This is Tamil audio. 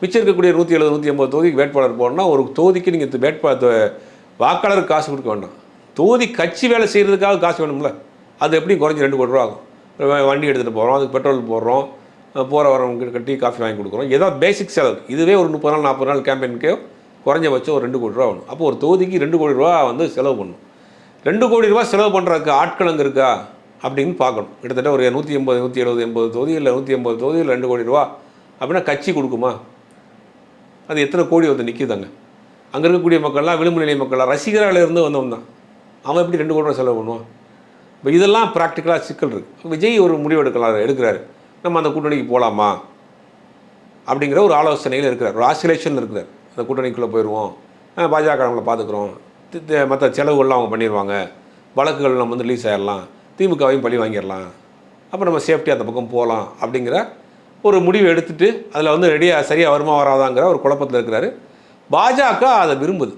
மிச்சம் இருக்கக்கூடிய 170 180 தொகுதிக்கு வேட்பாளர் போடணும்னா ஒரு தொகுதிக்கு நீங்கள் வாக்காளருக்கு காசு கொடுக்க வேண்டாம். தொகுதி கட்சி வேலை செய்கிறதுக்காக காசு வேணும்ல. அது எப்படி குறைஞ்சி 2 கோடி ரூபா ஆகும். வண்டி எடுத்துகிட்டு போகிறோம், அதுக்கு பெட்ரோல் போடுறோம், போகிற வரவங்க டீ காஃபி வாங்கி கொடுக்குறோம். ஏதோ பேசிக் செலவு. இதுவே ஒரு 30 நாள் 40 நாள் கேம்பெயினுக்கு குறைஞ்சபட்சம் ஒரு 2 கோடி ரூபா ஆகணும். அப்போ ஒரு தொகுதிக்கு 2 கோடி ரூபா வந்து செலவு பண்ணணும். 2 கோடி ரூபா செலவு பண்ணுறதுக்கு ஆட்கள் அங்கே இருக்கா அப்படின்னு பார்க்கணும். கிட்டத்தட்ட ஒரு 180 170 80 தொகுதி இல்லை 180 தொகுதியில் 2 கோடி ரூபா அப்படின்னா கட்சி கொடுக்குமா? அது எத்தனை கோடி வந்து நிற்கிதாங்க. அங்கே இருக்கக்கூடிய மக்கள்லாம் விளிம்பு நிலை மக்கள்லாம் ரசிகரால் இருந்து வந்தவன் தான். அவன் எப்படி 2 கோடி ரூபா செலவு பண்ணுவான்? இப்போ இதெல்லாம் ப்ராக்டிக்கலாக சிக்கல் இருக்குது. விஜய் ஒரு முடிவு எடுக்கிறாரு. நம்ம அந்த கூட்டணிக்கு போகலாமா அப்படிங்கிற ஒரு ஆலோசனையில் இருக்கிறார். ஒரு ஆசிலேஷனில் இருக்கிறார். அந்த கூட்டணிக்குள்ளே போயிடுவோம், பாஜகவங்களை பார்த்துக்குறோம், மற்ற செலவுகள்லாம் அவங்க பண்ணிடுவாங்க, வழக்குகள் நம்ம வந்து ரிலீஸ் ஆகிடலாம், திமுகவையும் பழி வாங்கிடலாம், அப்போ நம்ம சேஃப்டியாக அந்த பக்கம் போகலாம் அப்படிங்கிற ஒரு முடிவு எடுத்துகிட்டு அதில் வந்து ரெடியாக சரியாக வருமா வராதாங்கிற ஒரு குழப்பத்தில் இருக்கிறாரு. பாஜக அதை விரும்புது.